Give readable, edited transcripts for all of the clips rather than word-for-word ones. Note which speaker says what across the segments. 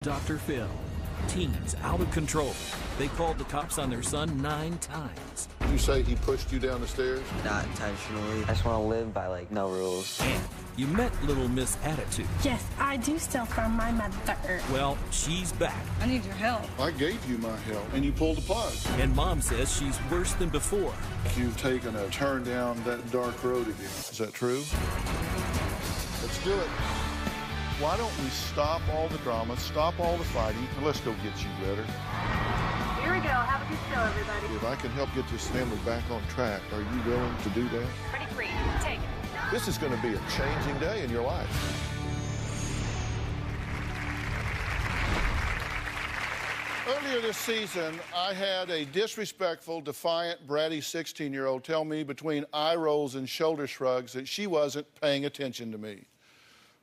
Speaker 1: Dr. Phil. Teens out of control. They called the cops on their son 9 times.
Speaker 2: You say he pushed you down the stairs?
Speaker 3: Not intentionally. I just want to live by, no rules.
Speaker 1: And you met Little Miss Attitude.
Speaker 4: Yes, I do steal from my mother.
Speaker 1: Well, she's back.
Speaker 5: I need your help.
Speaker 2: I gave you my help, and you pulled the plug.
Speaker 1: And Mom says she's worse than before.
Speaker 2: You've taken a turn down that dark road again. Is that true? Let's do it. Why don't we stop all the drama, stop all the fighting, and let's go get you better.
Speaker 6: Here we go. Have a good show, everybody.
Speaker 2: If I can help get this family back on track, are you willing to do that?
Speaker 6: Pretty free. Take it.
Speaker 2: This is going to be a changing day in your life. Earlier this season, I had a disrespectful, defiant, bratty 16-year-old tell me between eye rolls and shoulder shrugs that she wasn't paying attention to me.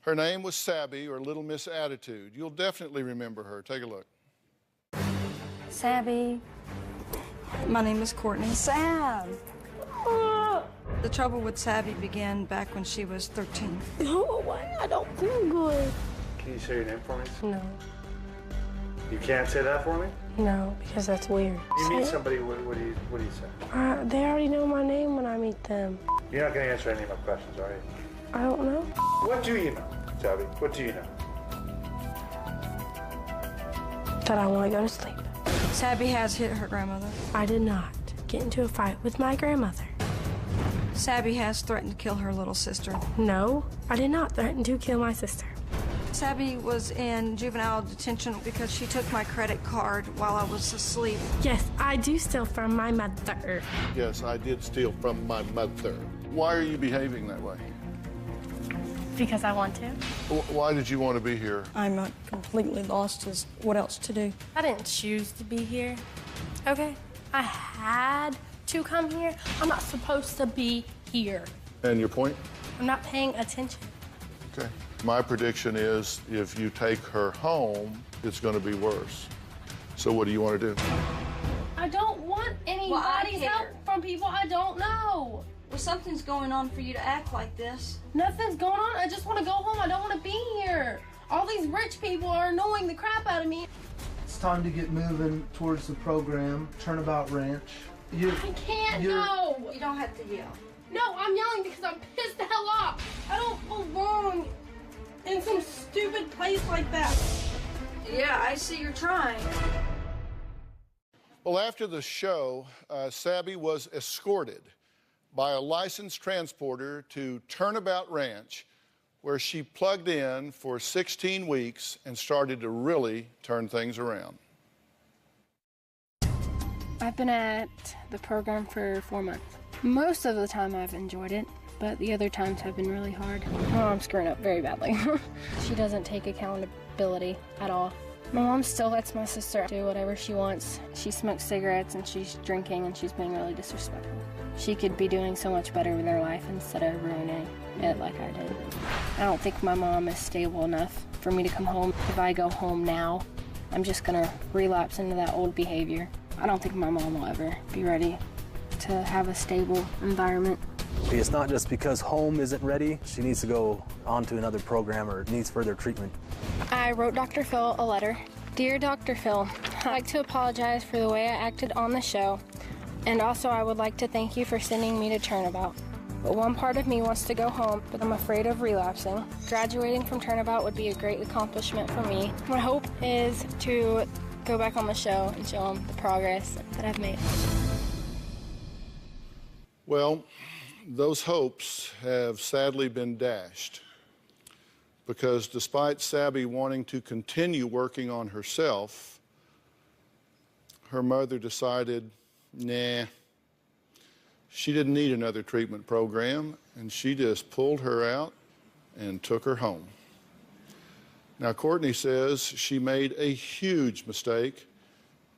Speaker 2: Her name was Sabby, or Little Miss Attitude. You'll definitely remember her. Take a look.
Speaker 4: Sabby.
Speaker 5: My name is Courtney.
Speaker 4: Sab.
Speaker 5: The trouble with Sabby began back when she was 13.
Speaker 4: Go away. I don't feel good.
Speaker 7: Can you say your name for me?
Speaker 4: No.
Speaker 7: You can't say that for me?
Speaker 4: No, because that's weird.
Speaker 7: You meet somebody, what do you say?
Speaker 4: They already know my name when I meet them.
Speaker 7: You're not going to answer any of my questions, are you?
Speaker 4: I don't know.
Speaker 7: What do you know, Sabby? What do you know?
Speaker 4: That I want to go to sleep.
Speaker 5: Sabby has hit her grandmother.
Speaker 4: I did not get into a fight with my grandmother.
Speaker 5: Sabby has threatened to kill her little sister.
Speaker 4: No, I did not threaten to kill my sister.
Speaker 5: Sabby was in juvenile detention because she took my credit card while I was asleep.
Speaker 4: Yes, I do steal from my mother.
Speaker 2: Yes, I did steal from my mother. Why are you behaving that way?
Speaker 4: Because I want to.
Speaker 2: Why did you want to be here?
Speaker 5: I'm not completely lost as what else to do.
Speaker 4: I didn't choose to be here. Okay? I had to come here. I'm not supposed to be here.
Speaker 2: And your point?
Speaker 4: I'm not paying attention.
Speaker 2: Okay. My prediction is if you take her home, it's going to be worse. So what do you want to do?
Speaker 4: I don't want anybody's help from people I don't know.
Speaker 5: Well, something's going on for you to act like this.
Speaker 4: Nothing's going on. I just want to go home. I don't want to be here. All these rich people are annoying the crap out of me.
Speaker 8: It's time to get moving towards the program, Turnabout Ranch.
Speaker 4: I can't go.
Speaker 5: You don't have to yell.
Speaker 4: No, I'm yelling because I'm pissed the hell off. I don't belong in some stupid place like that.
Speaker 5: Yeah, I see you're trying.
Speaker 2: Well, after the show, Sabby was escorted by a licensed transporter to Turnabout Ranch, where she plugged in for 16 weeks and started to really turn things around.
Speaker 9: I've been at the program for 4 months. Most of the time I've enjoyed it, but the other times have been really hard. My mom's screwing up very badly. She doesn't take accountability at all. My mom still lets my sister do whatever she wants. She smokes cigarettes and she's drinking and she's being really disrespectful. She could be doing so much better with her life instead of ruining it like I did. I don't think my mom is stable enough for me to come home. If I go home now, I'm just gonna relapse into that old behavior. I don't think my mom will ever be ready to have a stable environment.
Speaker 10: It's not just because home isn't ready. She needs to go on to another program or needs further treatment.
Speaker 9: I wrote Dr. Phil a letter. Dear Dr. Phil, I'd like to apologize for the way I acted on the show. And also I would like to thank you for sending me to Turnabout. But one part of me wants to go home, but I'm afraid of relapsing. Graduating from Turnabout would be a great accomplishment for me. My hope is to go back on the show and show them the progress that I've made.
Speaker 2: Well, those hopes have sadly been dashed because despite Sabby wanting to continue working on herself, her mother decided, nah, she didn't need another treatment program, and she just pulled her out and took her home. Now, Courtney says she made a huge mistake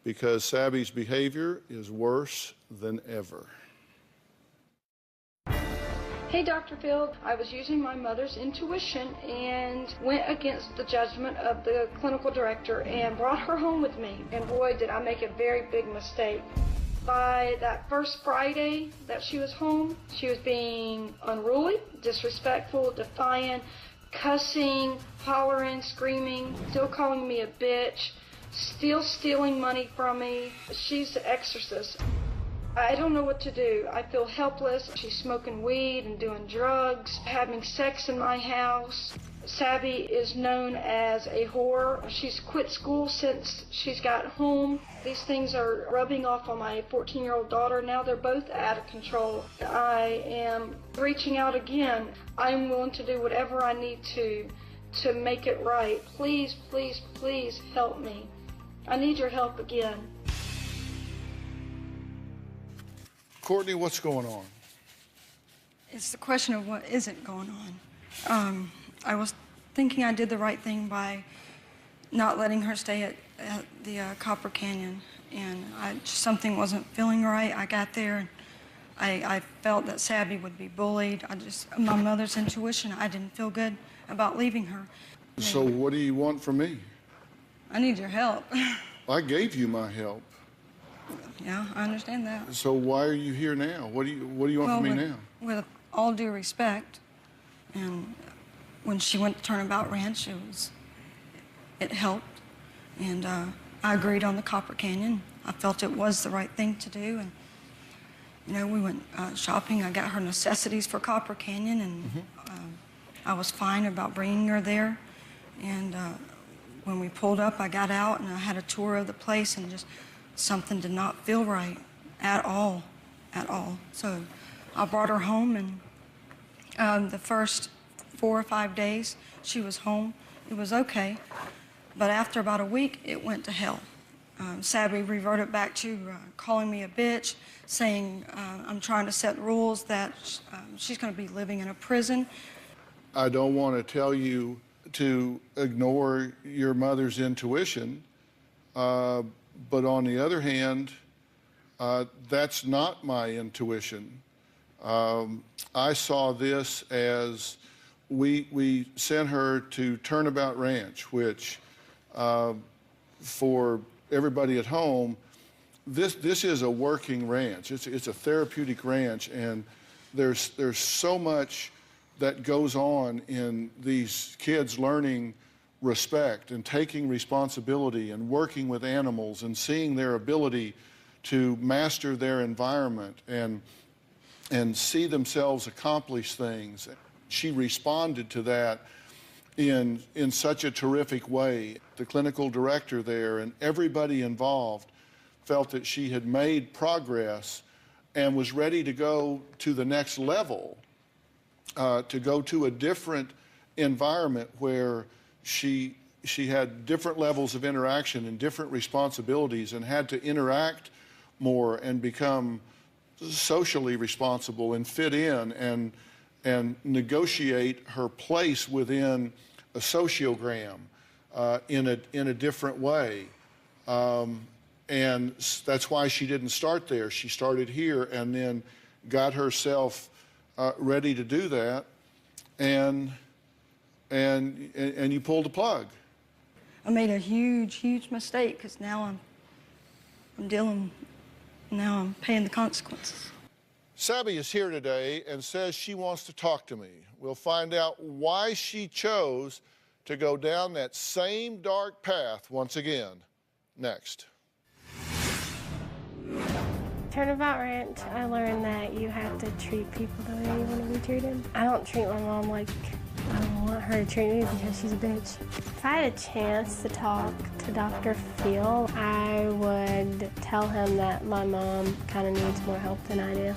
Speaker 2: because Sabby's behavior is worse than ever.
Speaker 5: Hey, Dr. Phil, I was using my mother's intuition and went against the judgment of the clinical director and brought her home with me. And boy, did I make a very big mistake. By that first Friday that she was home, she was being unruly, disrespectful, defiant, cussing, hollering, screaming, still calling me a bitch, still stealing money from me. She's the exorcist. I don't know what to do. I feel helpless. She's smoking weed and doing drugs, having sex in my house. Sabby is known as a whore. She's quit school since she's got home. These things are rubbing off on my 14-year-old daughter. Now they're both out of control. I am reaching out again. I'm willing to do whatever I need to make it right. Please, please, please help me. I need your help again.
Speaker 2: Courtney, what's going on?
Speaker 11: It's the question of what isn't going on. I was thinking I did the right thing by not letting her stay at the Copper Canyon, and something wasn't feeling right. I got there, and I felt that Sabby would be bullied. My mother's intuition, I didn't feel good about leaving her.
Speaker 2: So what do you want from me?
Speaker 11: I need your help.
Speaker 2: I gave you my help.
Speaker 11: Yeah, I understand that.
Speaker 2: So why are you here now? What do you want from me now?
Speaker 11: With all due respect, and when she went to Turnabout Ranch, it helped, and I agreed on the Copper Canyon. I felt it was the right thing to do, and we went shopping. I got her necessities for Copper Canyon, and I was fine about bringing her there. And when we pulled up, I got out and I had a tour of the place, and just something did not feel right at all. So I brought her home, and the first 4 or 5 days she was home, it was okay. But after about a week, it went to hell. Sabby reverted back to calling me a bitch, saying I'm trying to set rules, that she's going to be living in a prison.
Speaker 2: I don't want to tell you to ignore your mother's intuition, but on the other hand, that's not my intuition. I saw this as we sent her to Turnabout Ranch, which for everybody at home, this is a working ranch. It's a therapeutic ranch, and there's so much that goes on in these kids learning respect and taking responsibility and working with animals and seeing their ability to master their environment and see themselves accomplish things. She responded to that in such a terrific way. The clinical director there and everybody involved felt that she had made progress and was ready to go to the next level, to go to a different environment where she had different levels of interaction and different responsibilities and had to interact more and become socially responsible and fit in and negotiate her place within a sociogram in a different way. And that's why she didn't start there. She started here and then got herself ready to do that, and you pulled the plug.
Speaker 11: I made a huge mistake, because now I'm paying the consequences.
Speaker 2: Sabby is here today and says she wants to talk to me. We'll find out why she chose to go down that same dark path once again, next.
Speaker 4: Turnabout Ranch, I learned that you have to treat people the way you want to be treated. I don't treat my mom like I want her to treat me because she's a bitch. If I had a chance to talk to Dr. Phil, I would tell him that my mom kind of needs more help than I do.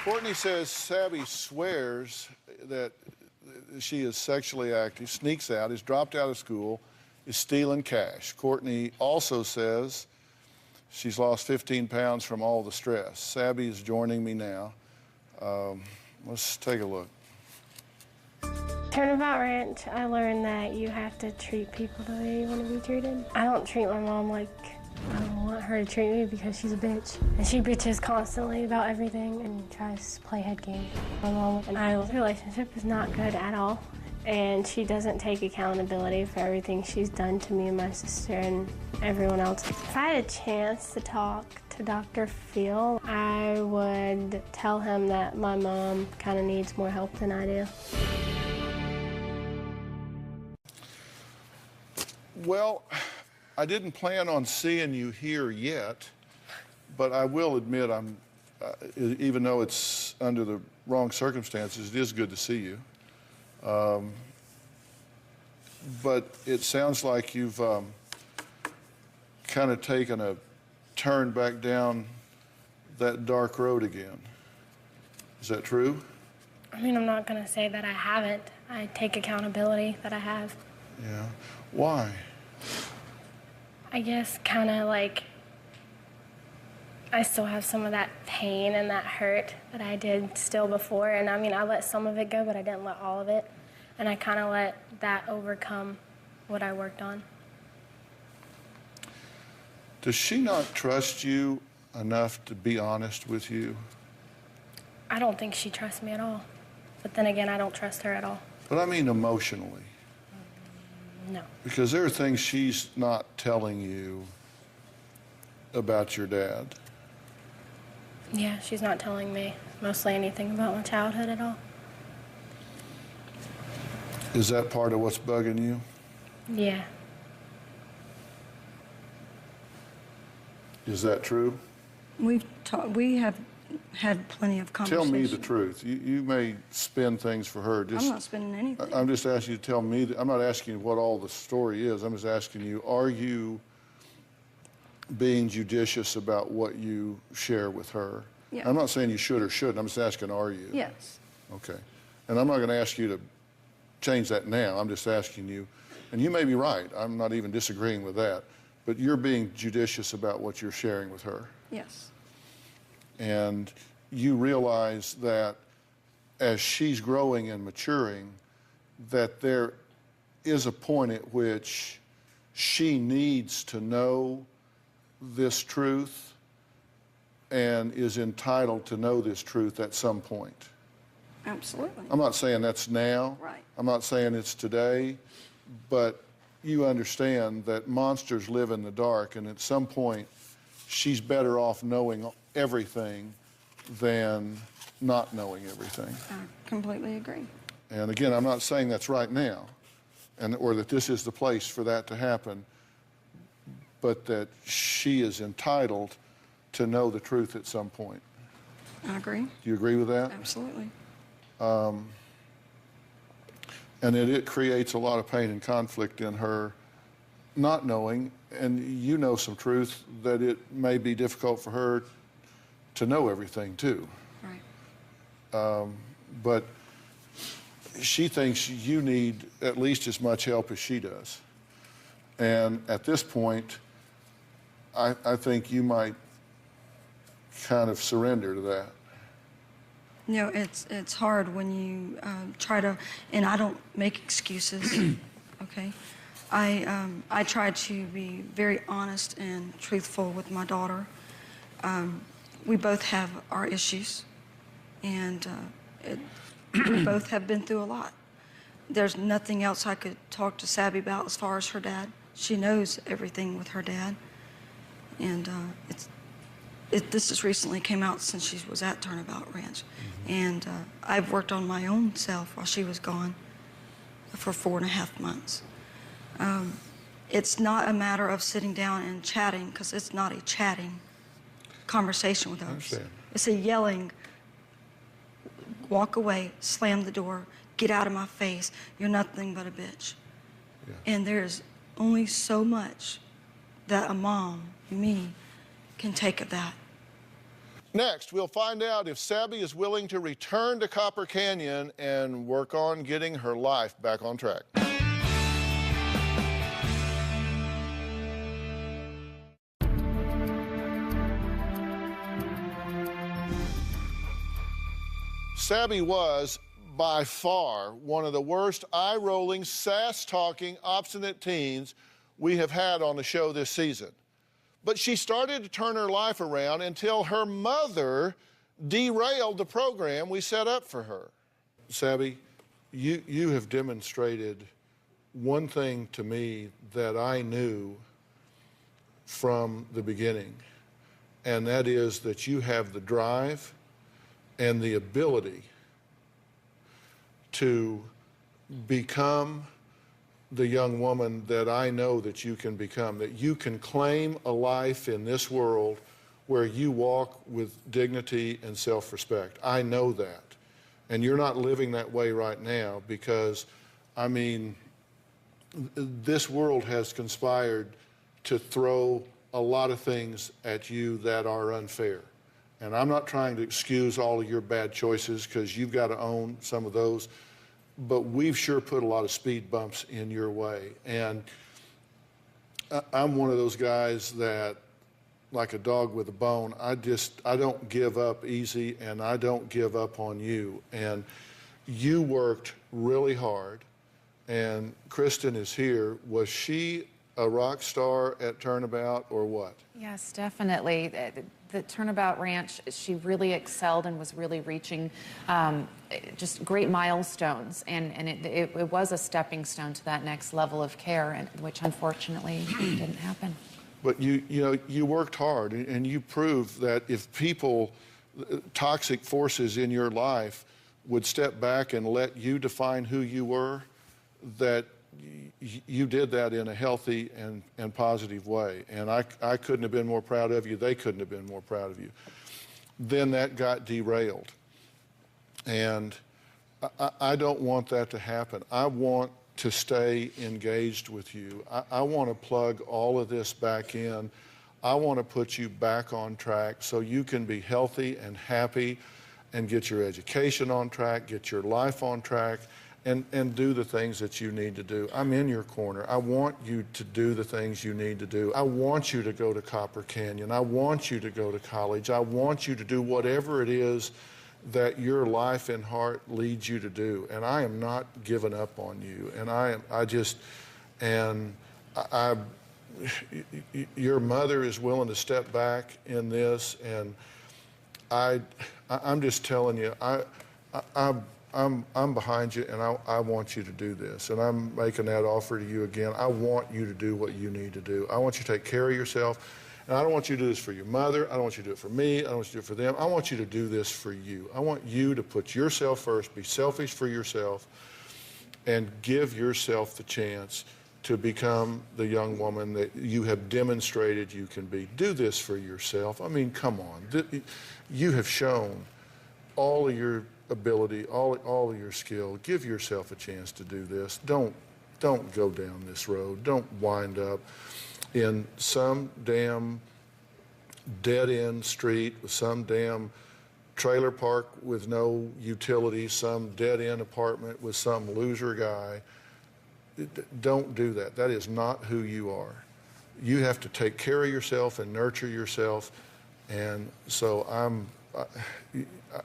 Speaker 2: Courtney says Sabby swears that she is sexually active, sneaks out, is dropped out of school, is stealing cash. Courtney also says she's lost 15 pounds from all the stress. Sabby is joining me now. Let's take a look.
Speaker 4: Turnabout Ranch, I learned that you have to treat people the way you want to be treated. I don't treat my mom like I want her to treat me because she's a bitch. And she bitches constantly about everything and tries to play head games. My mom and I's relationship is not good at all. and she doesn't take accountability for everything she's done to me and my sister and everyone else. If I had a chance to talk to Dr. Phil, I would tell him that my mom kind of needs more help than I do.
Speaker 2: Well, I didn't plan on seeing you here yet, but I will admit even though it's under the wrong circumstances, it is good to see you. But it sounds like you've kind of taken a turn back down that dark road again. Is that true?
Speaker 4: I mean, I'm not going to say that I haven't. I take accountability that I have.
Speaker 2: Yeah. Why?
Speaker 4: I guess kind of like I still have some of that pain and that hurt that I did still before. And I mean, I let some of it go, but I didn't let all of it. And I kind of let that overcome what I worked on.
Speaker 2: Does she not trust you enough to be honest with you?
Speaker 4: I don't think she trusts me at all. But then again, I don't trust her at all.
Speaker 2: But I mean emotionally.
Speaker 4: No.
Speaker 2: Because there are things she's not telling you about your dad.
Speaker 4: Yeah, she's not telling me mostly anything about my childhood at all.
Speaker 2: Is that part of what's bugging you?
Speaker 4: Yeah.
Speaker 2: Is that true?
Speaker 11: We have had plenty of
Speaker 2: Tell
Speaker 11: conversations.
Speaker 2: me the truth. You may spin things for her.
Speaker 11: I'm not spinning anything.
Speaker 2: I'm just asking you to tell me. I'm not asking you what all the story is. I'm just asking you, are you being judicious about what you share with her?
Speaker 11: Yeah.
Speaker 2: I'm not saying you should or shouldn't. I'm just asking, are you?
Speaker 11: Yes.
Speaker 2: Okay. And I'm not going to ask you to change that now. I'm just asking you, and you may be right. I'm not even disagreeing with that. But you're being judicious about what you're sharing with her.
Speaker 11: Yes.
Speaker 2: And you realize that as she's growing and maturing, that there is a point at which she needs to know this truth and is entitled to know this truth at some point.
Speaker 11: Absolutely.
Speaker 2: I'm not saying that's now.
Speaker 11: Right.
Speaker 2: I'm not saying it's today, but you understand that monsters live in the dark, and at some point, she's better off knowing everything than not knowing everything.
Speaker 11: I completely agree.
Speaker 2: And again, I'm not saying that's right now, or that this is the place for that to happen, but that she is entitled to know the truth at some point.
Speaker 11: I agree.
Speaker 2: Do you agree with that?
Speaker 11: Absolutely.
Speaker 2: And it creates a lot of pain and conflict in her not knowing, and you know some truth that it may be difficult for her to know everything too.
Speaker 11: Right.
Speaker 2: But she thinks you need at least as much help as she does. And at this point, I think you might kind of surrender to that.
Speaker 11: You know, it's hard when you try to, and I don't make excuses, okay? I try to be very honest and truthful with my daughter. We both have our issues, and we both have been through a lot. There's nothing else I could talk to Sabby about as far as her dad. She knows everything with her dad, and this just recently came out since she was at Turnabout Ranch. Mm-hmm. And I've worked on my own self while she was gone for 4.5 months. It's not a matter of sitting down and chatting, because it's not a chatting conversation with us. It's a yelling, walk away, slam the door, get out of my face, you're nothing but a bitch. Yeah. And there's only so much that a mom, me, can take of that.
Speaker 2: Next, we'll find out if Sabby is willing to return to Copper Canyon and work on getting her life back on track. Sabby was, by far, one of the worst eye-rolling, sass-talking, obstinate teens we have had on the show this season. But she started to turn her life around until her mother derailed the program we set up for her. Sabby, you have demonstrated one thing to me that I knew from the beginning, and that is that you have the drive and the ability to become the young woman that I know that you can become, that you can claim a life in this world where you walk with dignity and self-respect. I know that. And you're not living that way right now because, I mean, this world has conspired to throw a lot of things at you that are unfair. And I'm not trying to excuse all of your bad choices because you've got to own some of those, but we've sure put a lot of speed bumps in your way. And I'm one of those guys that, like a dog with a bone, I don't give up easy, and I don't give up on you. And you worked really hard, and Kristen is here. Was she a rock star at Turnabout or what?
Speaker 12: Yes, definitely. The Turnabout Ranch, she really excelled and was really reaching just great milestones. And it was a stepping stone to that next level of care, and which unfortunately didn't happen.
Speaker 2: But you worked hard, and you proved that if people, toxic forces in your life would step back and let you define who you were, that you did that in a healthy and positive way. And I couldn't have been more proud of you. They couldn't have been more proud of you. Then that got derailed. And I don't want that to happen. I want to stay engaged with you. I want to plug all of this back in. I want to put you back on track so you can be healthy and happy and get your education on track, get your life on track, and do the things that you need to do. I'm in your corner. I want you to do the things you need to do. I want you to go to Copper Canyon. I want you to go to college. I want you to do whatever it is that your life and heart leads you to do. And I am not giving up on you. And your mother is willing to step back in this, and I'm just telling you, I'm behind you, and I want you to do this. And I'm making that offer to you again. I want you to do what you need to do. I want you to take care of yourself. And I don't want you to do this for your mother. I don't want you to do it for me. I don't want you to do it for them. I want you to do this for you. I want you to put yourself first, be selfish for yourself, and give yourself the chance to become the young woman that you have demonstrated you can be. Do this for yourself. I mean, come on. You have shown all of your ability, all of your skill. Give yourself a chance to do this. Don't go down this road. Don't wind up in some damn dead-end street with some damn trailer park with no utilities, some dead-end apartment with some loser guy. Don't do that. That is not who you are. You have to take care of yourself and nurture yourself. And so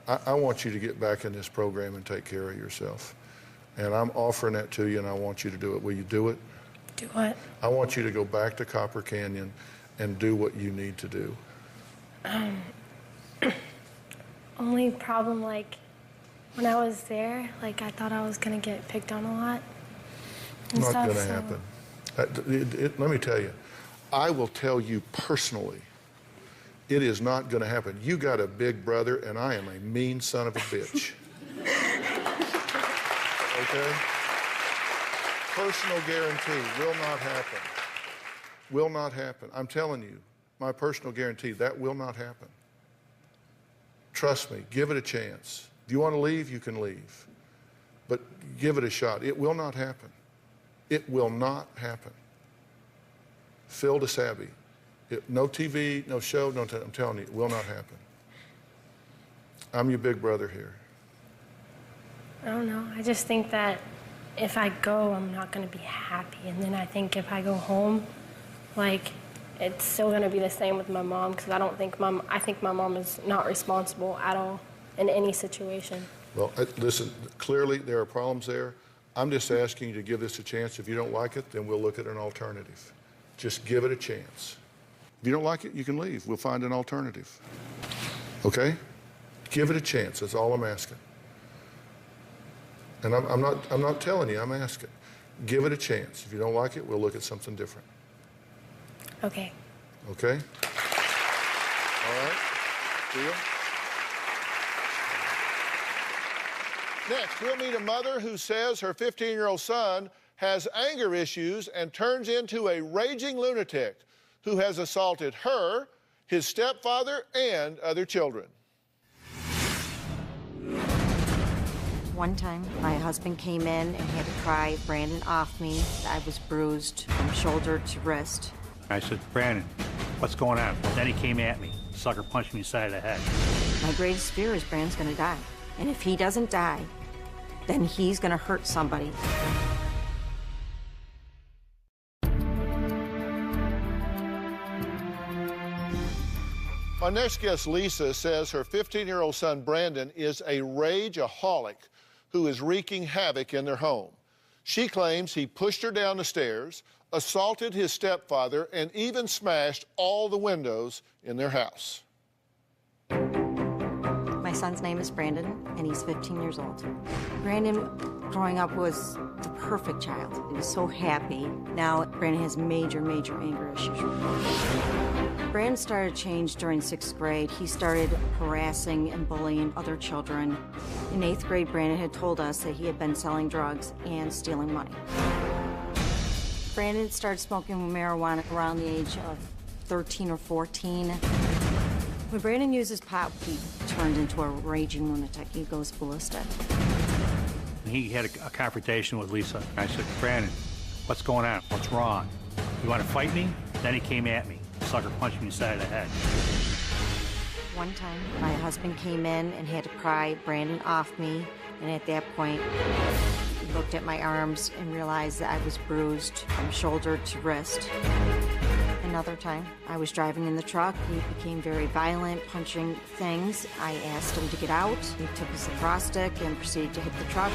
Speaker 2: I want you to get back in this program and take care of yourself. And I'm offering that to you, and I want you to do it. Will you do it?
Speaker 4: Do what?
Speaker 2: I want you to go back to Copper Canyon and do what you need to do.
Speaker 4: Only problem, like, when I was there, like, I thought I was going to get picked on a lot.
Speaker 2: Not going to happen. Let me tell you, I will tell you personally, it is not going to happen. You got a big brother, and I am a mean son of a bitch. Okay? Personal guarantee will not happen. Will not happen. I'm telling you, my personal guarantee, that will not happen. Trust me, give it a chance. If you want to leave, you can leave. But give it a shot. It will not happen. It will not happen. Phil DeSabi. No TV, no show, I'm telling you, it will not happen. I'm your big brother here.
Speaker 4: I don't know. I just think that if I go, I'm not going to be happy. And then I think if I go home, like, it's still going to be the same with my mom, because I think my mom is not responsible at all in any situation. Well,
Speaker 2: listen, clearly there are problems there. I'm just asking you to give this a chance. If you don't like it, then we'll look at an alternative. Just give it a chance. If you don't like it, you can leave. We'll find an alternative. Okay? Give it a chance. That's all I'm asking. And I'm not telling you, I'm asking. Give it a chance. If you don't like it, we'll look at something different.
Speaker 4: Okay.
Speaker 2: Okay? All right? Deal? Next, we'll meet a mother who says her 15-year-old son has anger issues and turns into a raging lunatic who has assaulted her, his stepfather, and other children.
Speaker 13: One time, my husband came in and had to pry Brandon off me. I was bruised from shoulder to wrist.
Speaker 14: I said, Brandon, what's going on? Then he came at me. Sucker punched me side of the head.
Speaker 13: My greatest fear is Brandon's gonna die. And if he doesn't die, then he's gonna hurt somebody.
Speaker 2: Our next guest, Lisa, says her 15-year-old son, Brandon, is a rageaholic who is wreaking havoc in their home. She claims he pushed her down the stairs, assaulted his stepfather, and even smashed all the windows in their house.
Speaker 13: My son's name is Brandon, and he's 15 years old. Brandon, growing up, was the perfect child. He was so happy. Now, Brandon has major anger issues. Brandon started to change during 6th grade. He started harassing and bullying other children. In 8th grade, Brandon had told us that he had been selling drugs and stealing money. Brandon started smoking marijuana around the age of 13 or 14. When Brandon uses pot, he turned into a raging lunatic. He goes ballistic.
Speaker 14: He had a confrontation with Lisa. I said, Brandon, what's going on? What's wrong? You want to fight me? Then he came at me. Sucker punched me side of the head.
Speaker 13: One time, my husband came in and had to pry Brandon off me, and at that point, he looked at my arms and realized that I was bruised from shoulder to wrist. Another time, I was driving in the truck. He became very violent, punching things. I asked him to get out. He took his lacrosse stick and proceeded to hit the truck.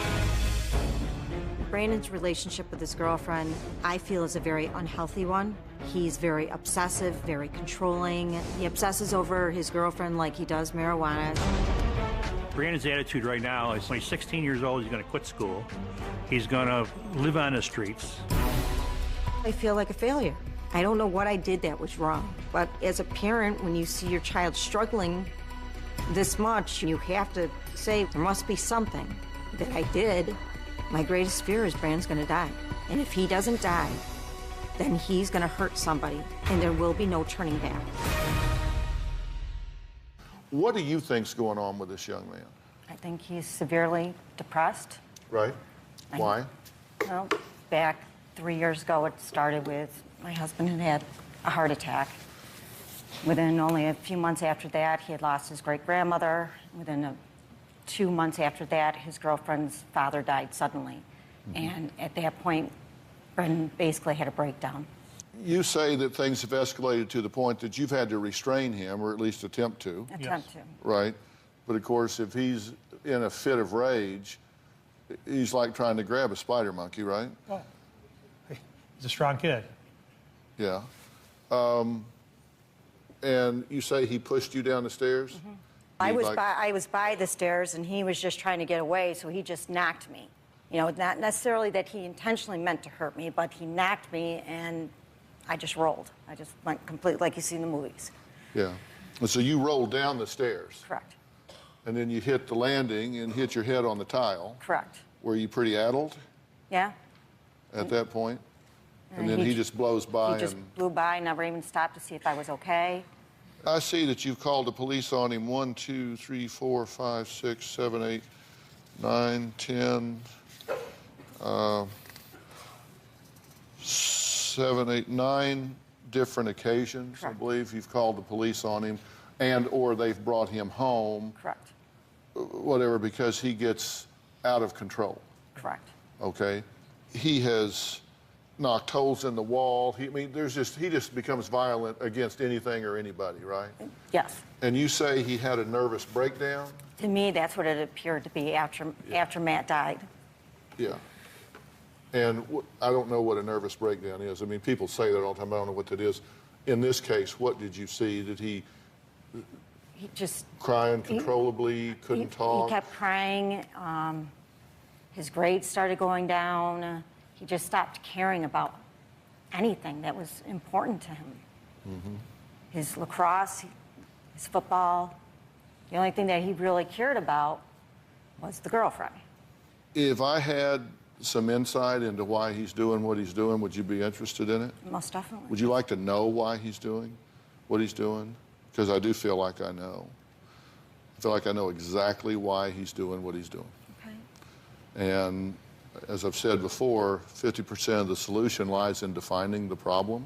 Speaker 13: Brandon's relationship with his girlfriend, I feel, is a very unhealthy one. He's very obsessive, very controlling. He obsesses over his girlfriend like he does marijuana.
Speaker 14: Brandon's attitude right now is when he's 16 years old, he's going to quit school. He's going to live on the streets.
Speaker 13: I feel like a failure. I don't know what I did that was wrong. But as a parent, when you see your child struggling this much, you have to say, there must be something that I did. My greatest fear is Brandon's gonna die. And if he doesn't die, then he's gonna hurt somebody, and there will be no turning back.
Speaker 2: What do you think's going on with this young man?
Speaker 13: I think he's severely depressed.
Speaker 2: Right? Why?
Speaker 13: Well, back 3 years ago, it started with my husband had a heart attack. Within only a few months after that, he had lost his great-grandmother. Within 2 months after that, his girlfriend's father died suddenly. And at that point, Brendan basically had a breakdown.
Speaker 2: You say that things have escalated to the point that you've had to restrain him, or at least attempt to.
Speaker 13: Attempt to.
Speaker 2: Right? But of course, if he's in a fit of rage, he's like trying to grab a spider monkey, right?
Speaker 14: Well, he's a strong kid.
Speaker 2: Yeah. And you say he pushed you down the stairs?
Speaker 13: Mm-hmm. I was by the stairs, and he was just trying to get away, so he just knocked me. You know, not necessarily that he intentionally meant to hurt me, but he knocked me, and I just rolled. I just went completely like you see in the movies.
Speaker 2: Yeah. And so you rolled down the stairs?
Speaker 13: Correct.
Speaker 2: And then you hit the landing and hit your head on the tile?
Speaker 13: Correct.
Speaker 2: Were you pretty addled?
Speaker 13: Yeah.
Speaker 2: At that point? And then he just blows by.
Speaker 13: He just blew by, never even stopped to see if I was okay.
Speaker 2: I see that you've called the police on him 1, 2, 3, 4, 5, 6, 7, 8, 9, 10, 7, 8, 9 different occasions. Correct. I believe you've called the police on him, and or they've brought him home.
Speaker 13: Correct.
Speaker 2: Whatever, because he gets out of control.
Speaker 13: Correct.
Speaker 2: Okay? He has knocked holes in the wall. He just becomes violent against anything or anybody, right?
Speaker 13: Yes.
Speaker 2: And you say he had a nervous breakdown?
Speaker 13: To me, that's what it appeared to be after Matt died.
Speaker 2: Yeah. And I don't know what a nervous breakdown is. I mean, people say that all the time. I don't know what that is. In this case, what did you see? Did he
Speaker 13: just
Speaker 2: cry uncontrollably, couldn't talk?
Speaker 13: He kept crying. His grades started going down. He just stopped caring about anything that was important to him. His lacrosse, his football, the only thing that he really cared about was the girlfriend.
Speaker 2: If I had some insight into why he's doing what he's doing, would you be interested in it?
Speaker 13: Most definitely.
Speaker 2: Would you like to know why he's doing what he's doing? Because I do feel like I know. I feel like I know exactly why he's doing what he's doing. Okay. And as I've said before, 50% of the solution lies in defining the problem.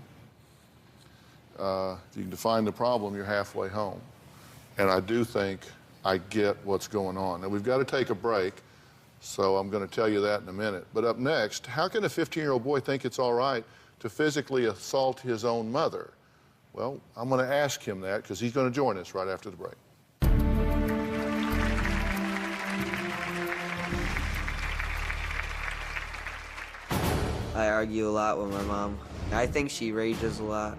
Speaker 2: If you can define the problem, you're halfway home. And I do think I get what's going on. Now, we've got to take a break, so I'm going to tell you that in a minute. But up next, how can a 15-year-old boy think it's all right to physically assault his own mother? Well, I'm going to ask him that because he's going to join us right after the break.
Speaker 3: I argue a lot with my mom. I think she rages a lot,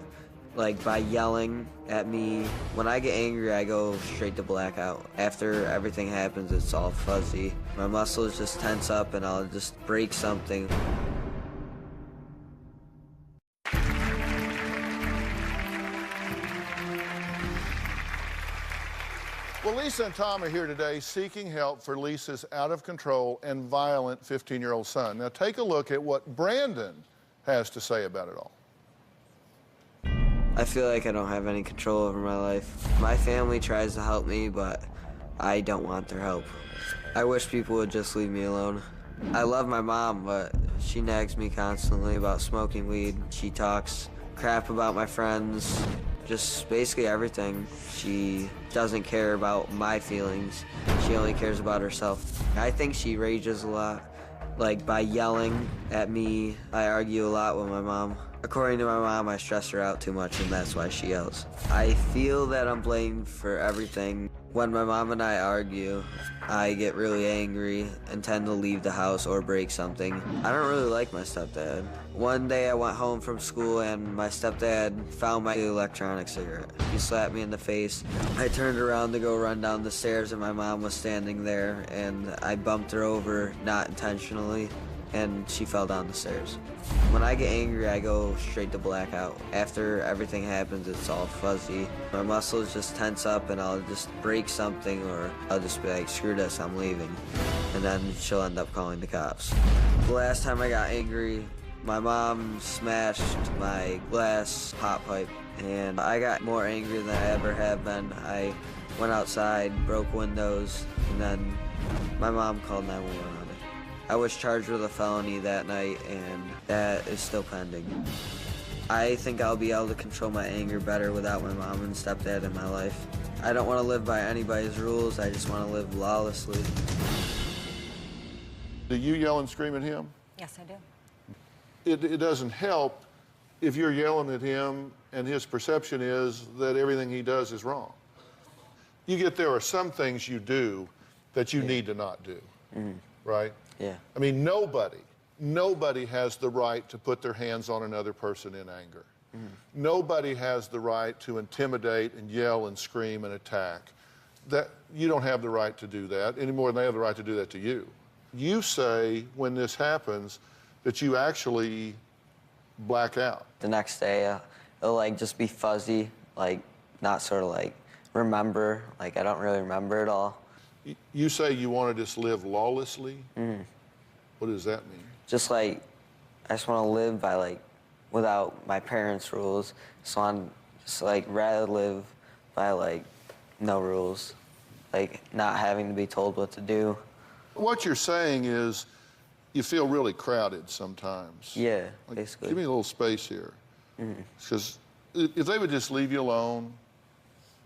Speaker 3: like by yelling at me. When I get angry, I go straight to blackout. After everything happens, it's all fuzzy. My muscles just tense up and I'll just break something.
Speaker 2: Well, Lisa and Tom are here today seeking help for Lisa's out-of-control and violent 15-year-old son. Now, take a look at what Brandon has to say about it all.
Speaker 3: I feel like I don't have any control over my life. My family tries to help me, but I don't want their help. I wish people would just leave me alone. I love my mom, but she nags me constantly about smoking weed. She talks crap about my friends, just basically everything. She doesn't care about my feelings. She only cares about herself. I think she rages a lot, like by yelling at me. I argue a lot with my mom. According to my mom, I stress her out too much, and that's why she yells. I feel that I'm blamed for everything. When my mom and I argue, I get really angry and tend to leave the house or break something. I don't really like my stepdad. One day I went home from school and my stepdad found my electronic cigarette. He slapped me in the face. I turned around to go run down the stairs and my mom was standing there and I bumped her over, not intentionally, and she fell down the stairs. When I get angry, I go straight to blackout. After everything happens, it's all fuzzy. My muscles just tense up and I'll just break something or I'll just be like, screw this, I'm leaving. And then she'll end up calling the cops. The last time I got angry, my mom smashed my glass hot pipe and I got more angry than I ever have been. I went outside, broke windows, and then my mom called 911 on me. I was charged with a felony that night, and that is still pending. I think I'll be able to control my anger better without my mom and stepdad in my life. I don't want to live by anybody's rules. I just want to live lawlessly.
Speaker 2: Do you yell and scream at him?
Speaker 13: Yes, I do.
Speaker 2: It doesn't help if you're yelling at him and his perception is that everything he does is wrong. You get there are some things you do that you need to not do, right?
Speaker 3: Yeah.
Speaker 2: I mean, nobody has the right to put their hands on another person in anger. Nobody has the right to intimidate and yell and scream and attack. That you don't have the right to do that any more than they have the right to do that to you. You say when this happens that you actually black out.
Speaker 3: The next day, it'll like just be fuzzy, like not sort of like remember, like I don't really remember it all.
Speaker 2: You say you want to just live lawlessly? What does that mean?
Speaker 3: Just like, I just want to live by like, without my parents' rules. So I'm just like, rather live by like, no rules. Like, not having to be told what to do.
Speaker 2: What you're saying is, you feel really crowded sometimes.
Speaker 3: Yeah,
Speaker 2: like,
Speaker 3: basically.
Speaker 2: Give me a little space here. Because if they would just leave you alone,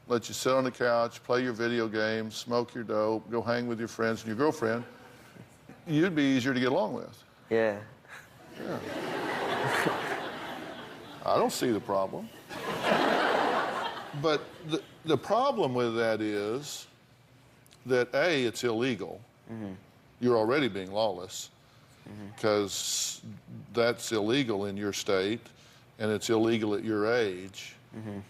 Speaker 2: let you sit on the couch, play your video games, smoke your dope, go hang with your friends and your girlfriend, you'd be easier to get along with.
Speaker 3: Yeah.
Speaker 2: I don't see the problem. But the problem with that is that, A, it's illegal. You're already being lawless because that's illegal in your state and it's illegal at your age.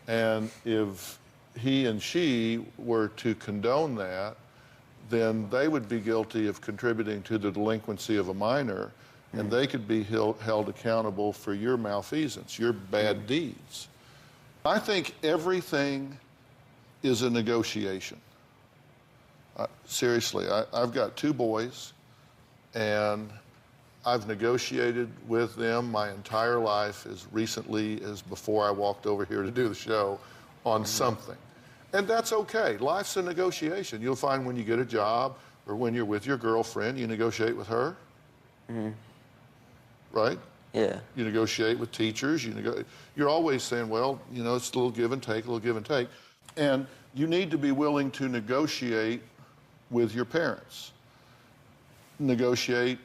Speaker 2: And if he and she were to condone that, then they would be guilty of contributing to the delinquency of a minor, and they could be held accountable for your malfeasance, your bad deeds. I think everything is a negotiation. Seriously, I've got 2 boys, and I've negotiated with them my entire life, as recently as before I walked over here to do the show, on something. And that's okay. Life's a negotiation. You'll find when you get a job or when you're with your girlfriend, you negotiate with her. Right?
Speaker 3: Yeah.
Speaker 2: You negotiate with teachers. You're always saying, well, you know, it's a little give and take, a little give and take. And you need to be willing to negotiate with your parents. Negotiate,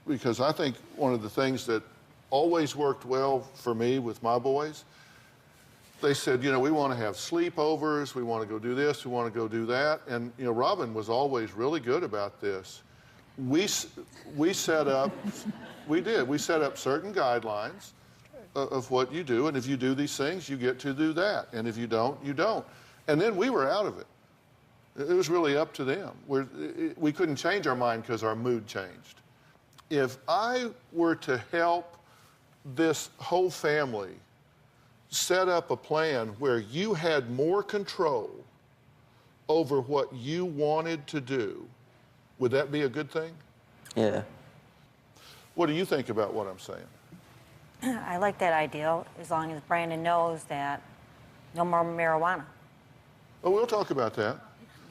Speaker 2: because I think one of the things that always worked well for me with my boys, they said, you know, we want to have sleepovers, we want to go do this, we want to go do that. And, you know, Robin was always really good about this. We set up, we set up certain guidelines of what you do, and if you do these things, you get to do that. And if you don't, you don't. And then we were out of it. It was really up to them. We couldn't change our mind because our mood changed. If I were to help this whole family set up a plan where you had more control over what you wanted to do, would that be a good thing?
Speaker 3: Yeah.
Speaker 2: What do you think about what I'm saying?
Speaker 13: I like that idea, as long as Brandon knows that no more marijuana.
Speaker 2: Well, we'll talk about that.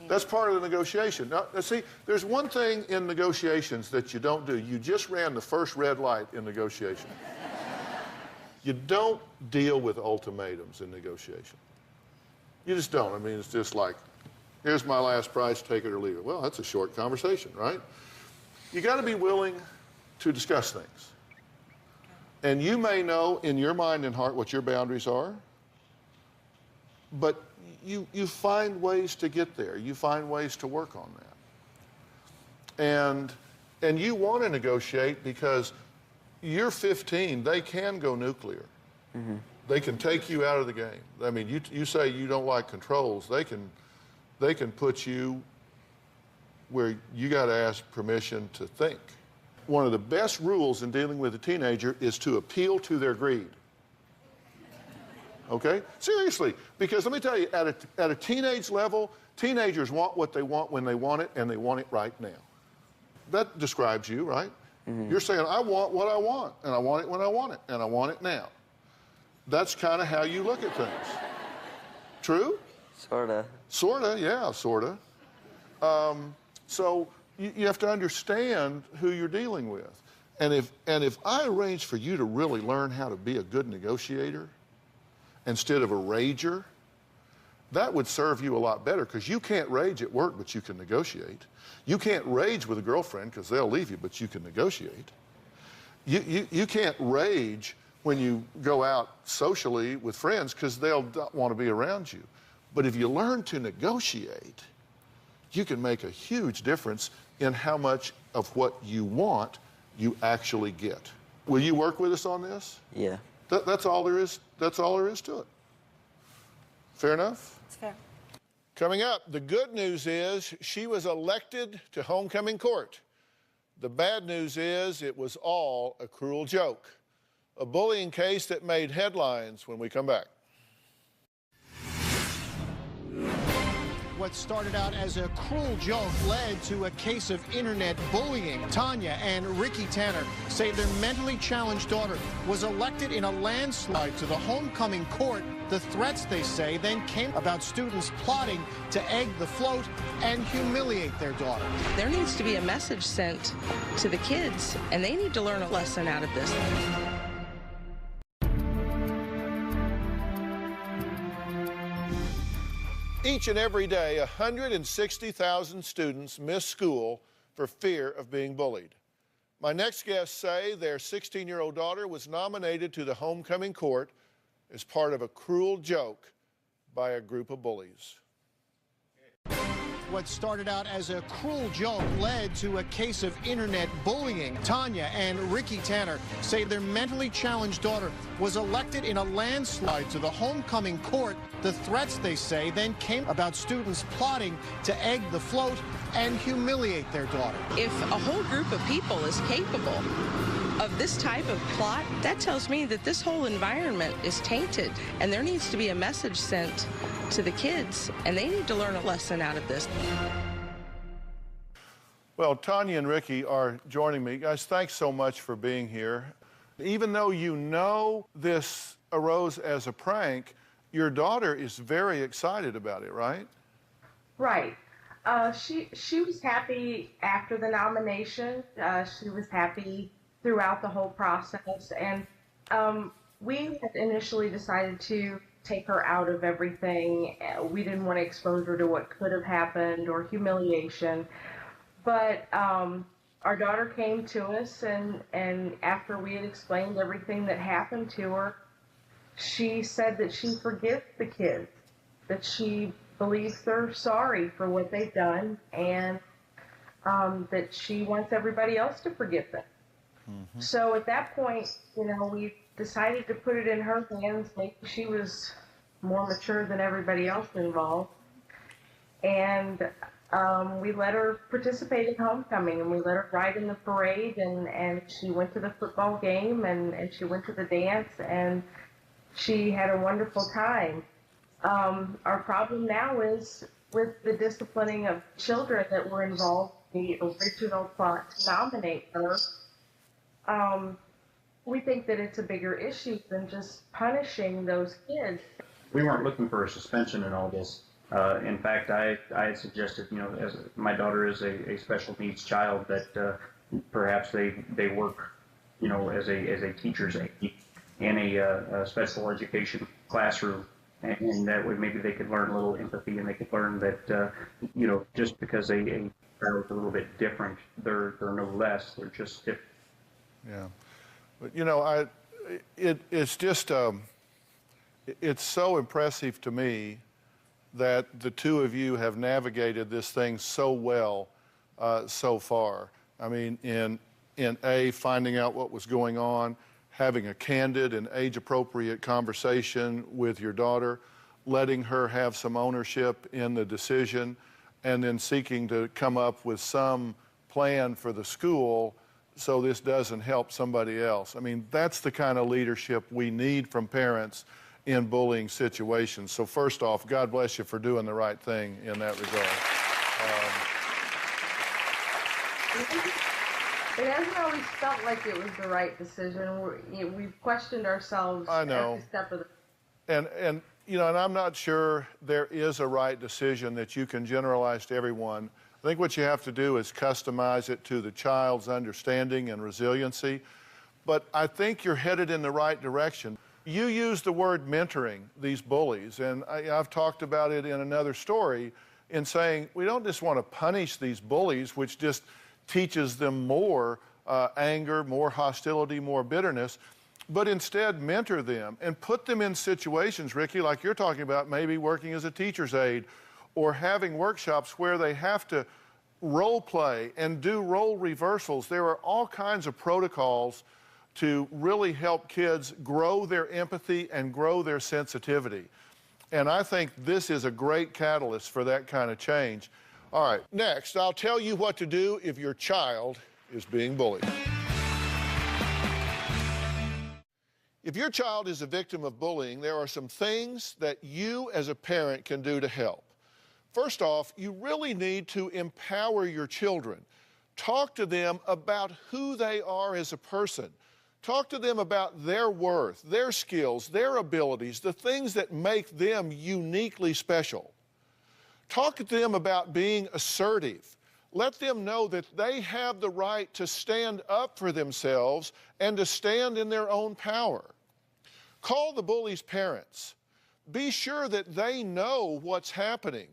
Speaker 2: That's part of the negotiation. Now, see, there's one thing in negotiations that you don't do. You just ran the first red light in negotiation. You don't deal with ultimatums in negotiation. You just don't. I mean, it's just like, here's my last price, take it or leave it. Well, that's a short conversation, right? You got to be willing to discuss things. And you may know in your mind and heart what your boundaries are, but you find ways to get there. You find ways to work on that. And you want to negotiate because you're 15, they can go nuclear. They can take you out of the game. I mean, you say you don't like controls, they can put you where you got to ask permission to think. One of the best rules in dealing with a teenager is to appeal to their greed. Okay? Seriously, because let me tell you, at a teenage level, teenagers want what they want when they want it, and they want it right now. That describes you, right? You're saying, I want what I want, and I want it when I want it, and I want it now. That's kind of how you look at things. True?
Speaker 3: Sorta.
Speaker 2: Sorta, yeah, sorta. So you have to understand who you're dealing with. And if I arrange for you to really learn how to be a good negotiator instead of a rager, that would serve you a lot better, because you can't rage at work, but you can negotiate. You can't rage with a girlfriend because they'll leave you, but you can negotiate. You can't rage when you go out socially with friends because they'll not want to be around you. But if you learn to negotiate, you can make a huge difference in how much of what you want you actually get. Will you work with us on this?
Speaker 3: Yeah.
Speaker 2: That's all there is. That's all there is to it. Fair enough?
Speaker 13: It's fair.
Speaker 2: Coming up, the good news is she was elected to homecoming court. The bad news is it was all a cruel joke. A bullying case that made headlines when we come back.
Speaker 15: What started out as a cruel joke led to a case of internet bullying. Tanya and Ricky Tanner say their mentally challenged daughter was elected in a landslide to the homecoming court. The threats, they say, then came about students plotting to egg the float and humiliate their daughter.
Speaker 16: There needs to be a message sent to the kids, and they need to learn a lesson out of this.
Speaker 2: Each and every day, 160,000 students miss school for fear of being bullied. My next guests say their 16-year-old daughter was nominated to the homecoming court as part of a cruel joke by a group of bullies.
Speaker 15: What started out as a cruel joke led to a case of internet bullying. Tanya and Ricky Tanner say their mentally challenged daughter was elected in a landslide to the homecoming court. The threats, they say, then came about students plotting to egg the float and humiliate their daughter.
Speaker 16: If a whole group of people is capable of this type of plot, that tells me that this whole environment is tainted, and there needs to be a message sent to the kids, and they need to learn a lesson out of this.
Speaker 2: Well, Tanya and Ricky are joining me. Guys, thanks so much for being here. Even though you know this arose as a prank, your daughter is very excited about it, right?
Speaker 6: Right. She was happy after the nomination. She was happy throughout the whole process, and we had initially decided to take her out of everything. We didn't want to expose her to what could have happened or humiliation, but our daughter came to us, and after we had explained everything that happened to her, she said that she forgives the kids, that she believes they're sorry for what they've done, and that she wants everybody else to forgive them. Mm-hmm. So at that point, you know, we decided to put it in her hands. Maybe she was more mature than everybody else involved. And we let her participate in homecoming, and we let her ride in the parade, and she went to the football game, and she went to the dance, and she had a wonderful time. Our problem now is with the disciplining of children that were involved in the original plot to nominate her. We think that it's a bigger issue than just punishing those kids.
Speaker 17: We weren't looking for a suspension in all this. In fact, I had suggested, you know, as my daughter is a special needs child, that perhaps they work, you know, as a teacher's aide in a special education classroom, and that way maybe they could learn a little empathy, and they could learn that, you know, just because a child is a little bit different, they're no less, they're just different.
Speaker 2: Yeah, but you know, it's just it's so impressive to me that the two of you have navigated this thing so well so far. I mean, in finding out what was going on, having a candid and age-appropriate conversation with your daughter, letting her have some ownership in the decision, and then seeking to come up with some plan for the school so this doesn't help somebody else. I mean, that's the kind of leadership we need from parents in bullying situations. So first off, God bless you for doing the right thing in that regard.
Speaker 6: It hasn't always felt like it was the right decision. We've questioned ourselves every step of the...
Speaker 2: And you know, and I'm not sure there is a right decision that you can generalize to everyone. I think what you have to do is customize it to the child's understanding and resiliency. But I think you're headed in the right direction. You use the word mentoring these bullies, and I've talked about it in another story in saying we don't just want to punish these bullies, which just teaches them more anger, more hostility, more bitterness, but instead mentor them and put them in situations, Ricky, like you're talking about, maybe working as a teacher's aide or having workshops where they have to role play and do role reversals. There are all kinds of protocols to really help kids grow their empathy and grow their sensitivity. And I think this is a great catalyst for that kind of change. All right, next, I'll tell you what to do if your child is being bullied. If your child is a victim of bullying, there are some things that you as a parent can do to help. First off, you really need to empower your children. Talk to them about who they are as a person. Talk to them about their worth, their skills, their abilities, the things that make them uniquely special. Talk to them about being assertive. Let them know that they have the right to stand up for themselves and to stand in their own power. Call the bully's parents. Be sure that they know what's happening.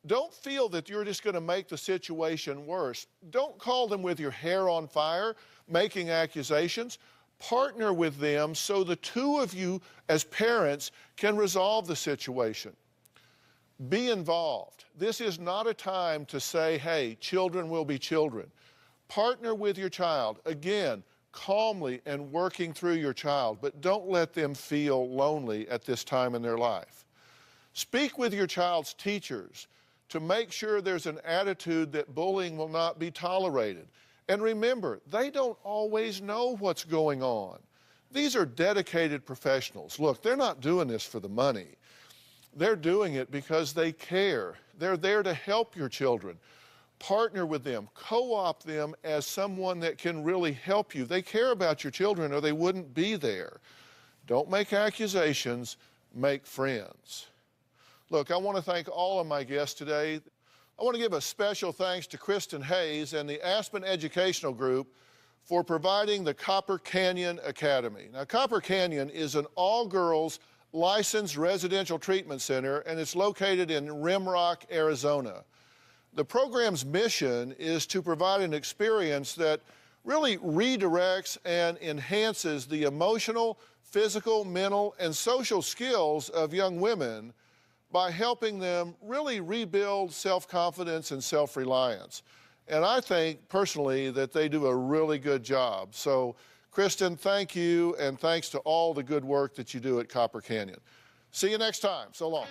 Speaker 2: Don't feel that you're just going to make the situation worse. Don't call them with your hair on fire, making accusations. Partner with them so the two of you as parents can resolve the situation. Be involved. This is not a time to say, hey, children will be children. Partner with your child, again, calmly and working through your child, but don't let them feel lonely at this time in their life. Speak with your child's teachers to make sure there's an attitude that bullying will not be tolerated. And remember, they don't always know what's going on. These are dedicated professionals. Look, they're not doing this for the money. They're doing it because they care. They're there to help your children. Partner with them. Co-opt them as someone that can really help you. They care about your children or they wouldn't be there. Don't make accusations, make friends. Look, I want to thank all of my guests today. I want to give a special thanks to Kristen Hayes and the Aspen Educational Group for providing the Copper Canyon Academy. Now, Copper Canyon is an all-girls licensed residential treatment center, and it's located in Rimrock, Arizona. The program's mission is to provide an experience that really redirects and enhances the emotional, physical, mental, and social skills of young women by helping them really rebuild self-confidence and self-reliance. And I think, personally, that they do a really good job. So, Kristen, thank you, and thanks to all the good work that you do at Copper Canyon. See you next time. So long.